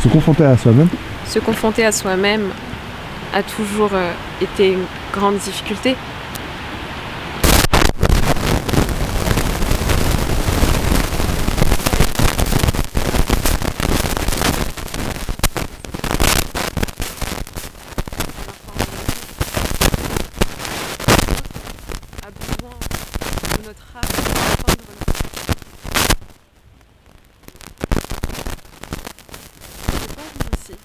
Se confronter à soi-même. Se confronter à soi-même a toujours été une grande difficulté. A besoin de notre âme pour atteindre notre... J'ai peur moi aussi.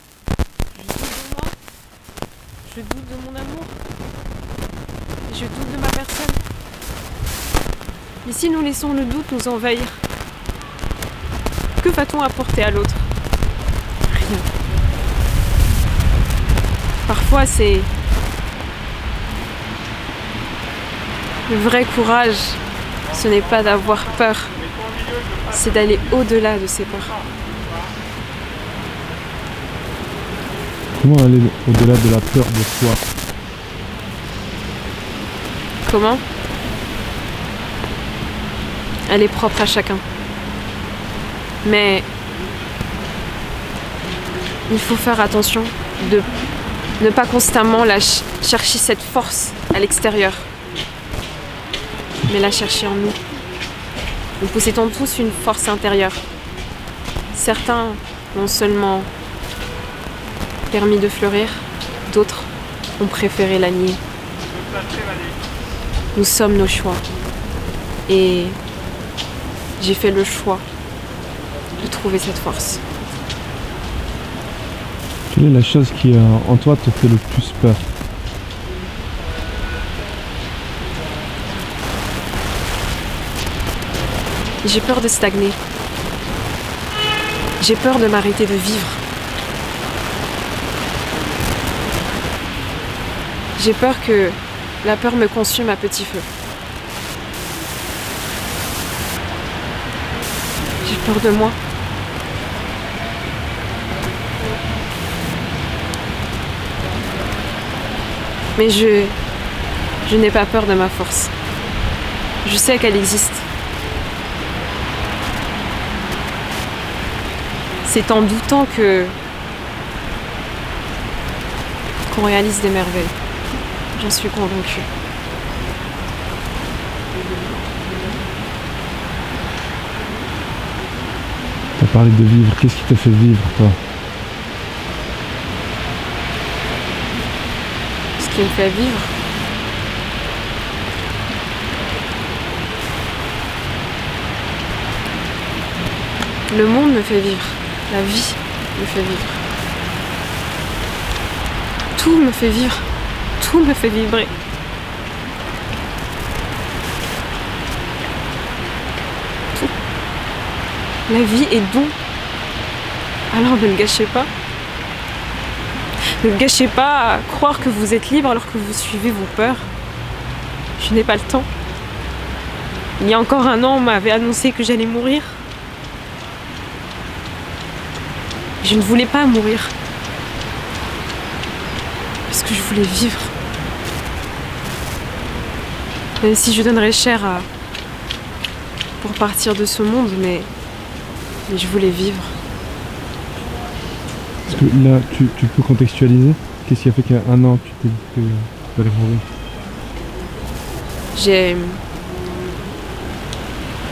Je doute de moi. Je doute de mon amour. Je doute de ma personne. Mais si nous laissons le doute nous envahir, que va-t-on apporter à l'autre? Rien. Parfois, c'est... Le vrai courage, ce n'est pas d'avoir peur, c'est d'aller au-delà de ses peurs. Comment aller au-delà de la peur de soi? Comment? Elle est propre à chacun. Mais il faut faire attention de ne pas constamment chercher cette force à l'extérieur, mais la chercher en nous. Nous possédons tous une force intérieure. Certains ont seulement permis de fleurir, d'autres ont préféré la nier. Nous sommes nos choix. Et j'ai fait le choix de trouver cette force. Quelle est la chose qui en toi te fait le plus peur? J'ai peur de stagner. J'ai peur de m'arrêter de vivre. J'ai peur que la peur me consume à petit feu. J'ai peur de moi. Mais je n'ai pas peur de ma force. Je sais qu'elle existe. C'est en doutant qu'on réalise des merveilles. J'en suis convaincue. Tu as parlé de vivre. Qu'est-ce qui te fait vivre, toi? Ce qui me fait vivre, le monde me fait vivre. La vie me fait vivre. Tout me fait vivre. Tout me fait vibrer. Tout. La vie est don. Alors ne le gâchez pas. Ne le gâchez pas à croire que vous êtes libre alors que vous suivez vos peurs. Je n'ai pas le temps. Il y a encore un an, on m'avait annoncé que j'allais mourir. Je ne voulais pas mourir. Parce que je voulais vivre. Même si je donnerais cher pour partir de ce monde, mais je voulais vivre. Parce que là, tu peux contextualiser? Qu'est-ce qui a fait qu'à un an, tu t'es dit que tu allais mourir?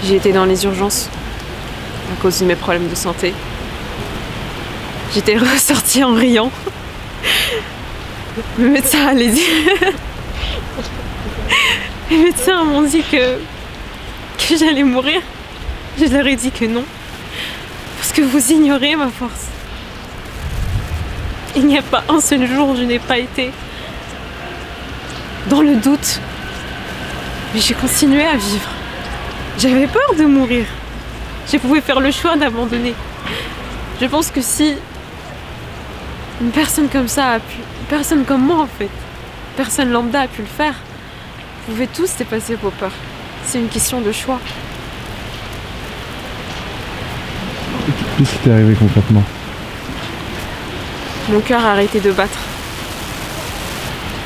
J'ai été dans les urgences à cause de mes problèmes de santé. J'étais ressortie en riant. Le médecin allait dire... Les médecins m'ont dit que j'allais mourir. Je leur ai dit que non. Parce que vous ignorez ma force. Il n'y a pas un seul jour où je n'ai pas été dans le doute. Mais j'ai continué à vivre. J'avais peur de mourir. Je pouvais faire le choix d'abandonner. Je pense que si une personne comme ça a pu... Une personne comme moi en fait. Personne lambda a pu le faire. Vous pouvez tous dépasser vos peurs. C'est une question de choix. Qu'est-ce qui t'est arrivé concrètement? Mon cœur a arrêté de battre.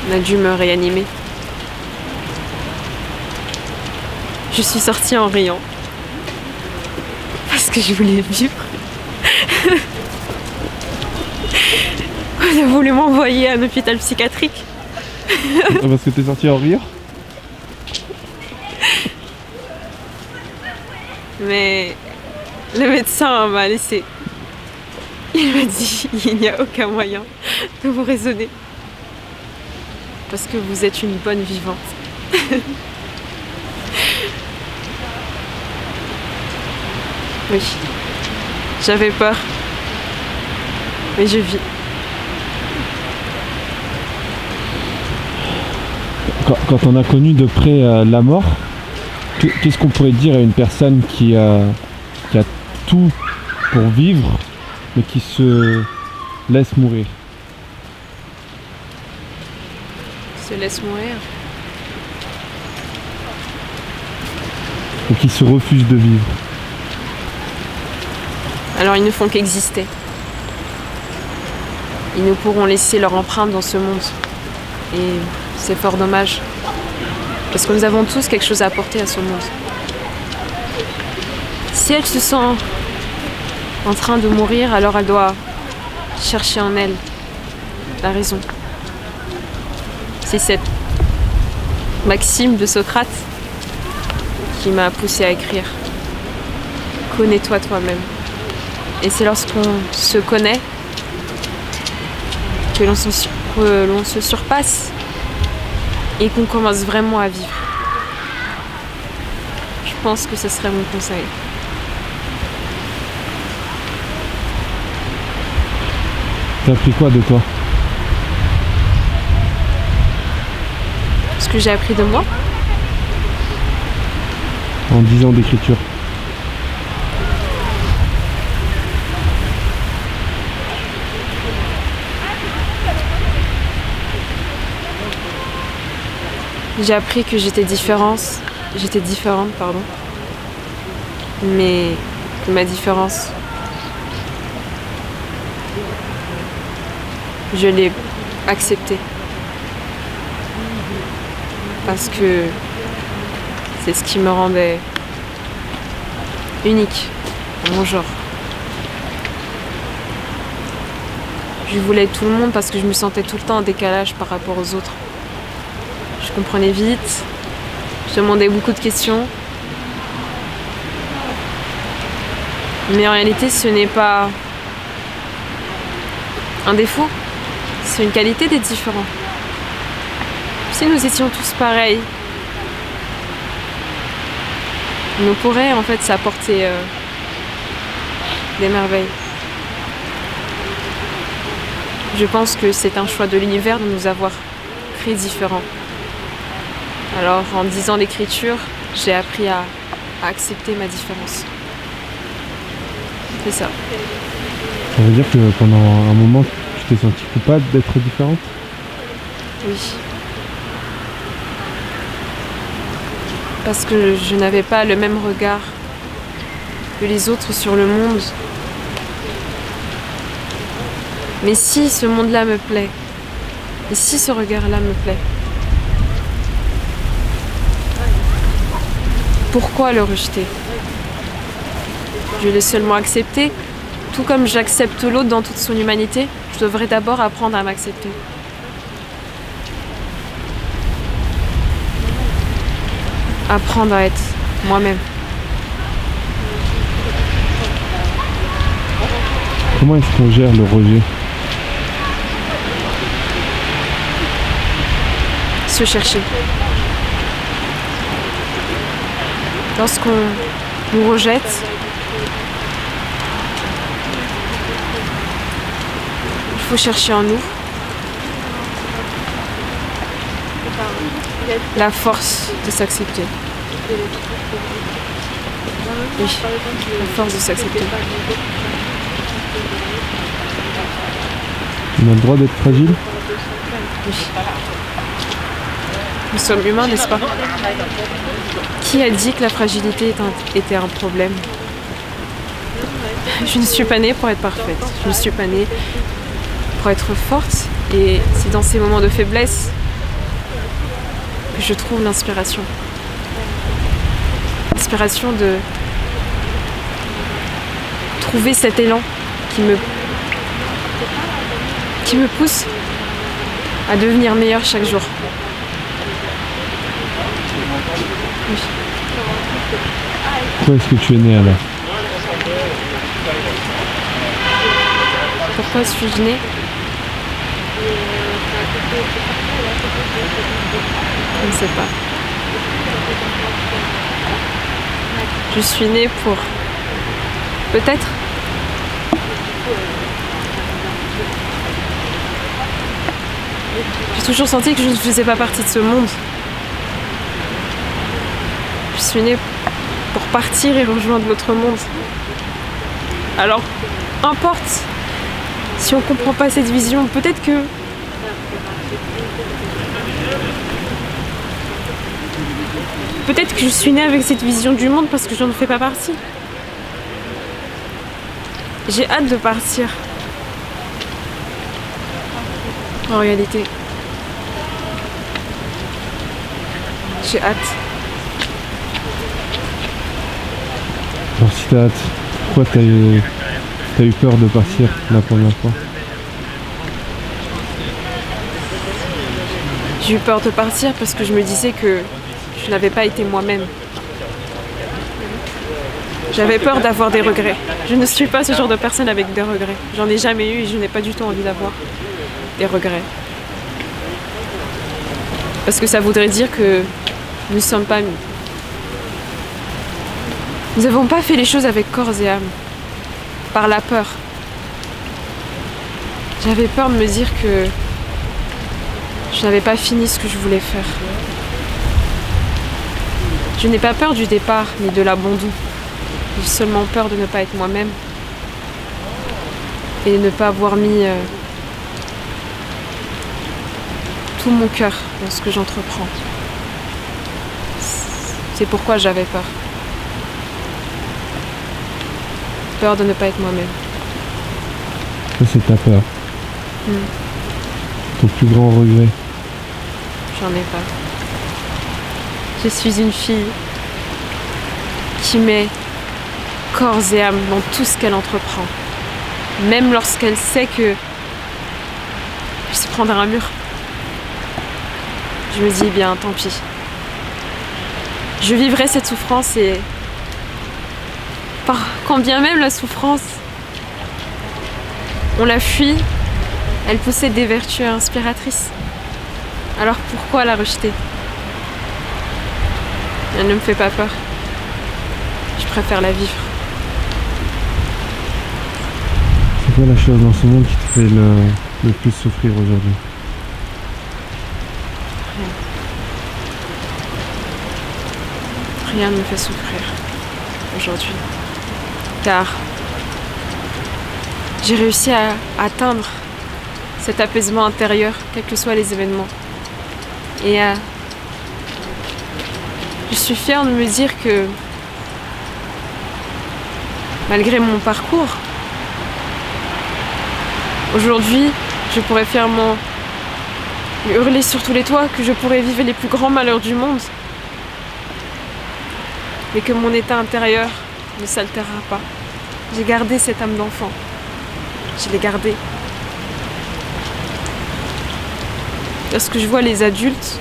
On a dû me réanimer. Je suis sortie en riant. Parce que je voulais vivre. Il a voulu m'envoyer à un hôpital psychiatrique. Parce que t'es sorti en rire. Mais le médecin m'a laissé. Il m'a dit il n'y a aucun moyen de vous raisonner. Parce que vous êtes une bonne vivante. Oui, j'avais peur. Mais je vis. Quand on a connu de près la mort, qu'est-ce qu'on pourrait dire à une personne qui a tout pour vivre, mais qui se laisse mourir? Se laisse mourir. Ou qui se refuse de vivre? Alors ils ne font qu'exister. Ils ne pourront laisser leur empreinte dans ce monde. Et c'est fort dommage. Parce que nous avons tous quelque chose à apporter à ce monde. Si elle se sent en train de mourir, alors elle doit chercher en elle la raison. C'est cette maxime de Socrate qui m'a poussée à écrire. Connais-toi toi-même. Et c'est lorsqu'on se connaît que l'on se surpasse et qu'on commence vraiment à vivre. Je pense que ce serait mon conseil. T'as appris quoi de toi? Ce que j'ai appris de moi, En 10 ans d'écriture. j'ai appris que j'étais différente, pardon. Mais que ma différence, je l'ai acceptée. Parce que c'est ce qui me rendait unique dans mon genre. Je voulais tout le monde parce que je me sentais tout le temps en décalage par rapport aux autres. Je comprenais vite, je demandais beaucoup de questions. Mais en réalité, ce n'est pas un défaut, c'est une qualité d'être différent. Si nous étions tous pareils, on pourrait en fait s'apporter des merveilles. Je pense que c'est un choix de l'univers de nous avoir créés différents. Alors en 10 ans d'écriture, j'ai appris à accepter ma différence. C'est ça. Ça veut dire que pendant un moment, tu t'es sentie coupable d'être différente? Oui. Parce que je n'avais pas le même regard que les autres sur le monde. Mais si ce monde-là me plaît, et si ce regard-là me plaît, pourquoi le rejeter? Je l'ai seulement accepté, tout comme j'accepte l'autre dans toute son humanité. Je devrais d'abord apprendre à m'accepter. Apprendre à être moi-même. Comment est-ce qu'on gère le rejet? Se chercher. Lorsqu'on nous rejette, il faut chercher en nous la force de s'accepter. Oui, la force de s'accepter. On a le droit d'être fragile? Oui. Nous sommes humains, n'est-ce pas? Qui a dit que la fragilité était un problème? Je ne suis pas née pour être parfaite. Je ne suis pas née pour être forte. Et c'est dans ces moments de faiblesse que je trouve l'inspiration. L'inspiration de trouver cet élan qui me pousse à devenir meilleure chaque jour. Oui. Pourquoi est-ce que tu es né alors? Pourquoi suis-je née? Je ne sais pas. Je suis née pour... Peut-être. J'ai toujours senti que je ne faisais pas partie de ce monde. Je suis née pour partir et rejoindre l'autre monde. Alors, importe si on comprend pas cette vision, peut-être que je suis née avec cette vision du monde parce que je n'en fais pas partie. J'ai hâte de partir. En réalité. J'ai hâte. Alors si t'as hâte, pourquoi t'as eu peur de partir la première fois? J'ai eu peur de partir parce que je me disais que je n'avais pas été moi-même. J'avais peur d'avoir des regrets. Je ne suis pas ce genre de personne avec des regrets. J'en ai jamais eu et je n'ai pas du tout envie d'avoir des regrets. Parce que ça voudrait dire que nous ne sommes pas amis. Nous n'avons pas fait les choses avec corps et âme. Par la peur. J'avais peur de me dire que je n'avais pas fini ce que je voulais faire. Je n'ai pas peur du départ, ni de l'abandon. J'ai seulement peur de ne pas être moi-même. Et de ne pas avoir mis tout mon cœur dans ce que j'entreprends. C'est pourquoi j'avais peur. Peur de ne pas être moi-même. Ça, c'est ta peur. Ton plus grand regret? J'en ai pas. Je suis une fille qui met corps et âme dans tout ce qu'elle entreprend. Même lorsqu'elle sait que je se prendre un mur. Je me dis, bien, tant pis. Je vivrai cette souffrance et quand bien même la souffrance, on la fuit, elle possède des vertus inspiratrices. Alors pourquoi la rejeter? Elle ne me fait pas peur. Je préfère la vivre. C'est quoi la chose dans ce monde qui te fait le plus souffrir aujourd'hui? Rien ne me fait souffrir aujourd'hui. Car j'ai réussi à atteindre cet apaisement intérieur, quels que soient les événements. Et je suis fière de me dire que malgré mon parcours, aujourd'hui, je pourrais fièrement hurler sur tous les toits que je pourrais vivre les plus grands malheurs du monde. Mais que mon état intérieur ne s'altérera pas. J'ai gardé cette âme d'enfant. Je l'ai gardée. Lorsque je vois les adultes,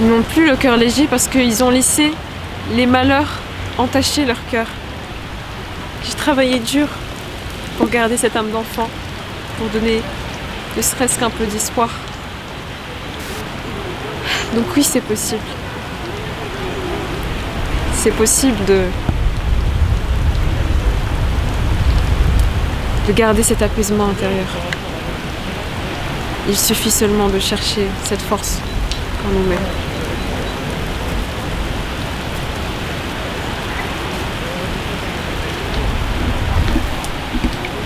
ils n'ont plus le cœur léger parce qu'ils ont laissé les malheurs entacher leur cœur. J'ai travaillé dur pour garder cette âme d'enfant, pour donner ne serait-ce qu'un peu d'espoir. Donc oui, c'est possible. C'est possible de garder cet apaisement intérieur. Il suffit seulement de chercher cette force en nous-mêmes.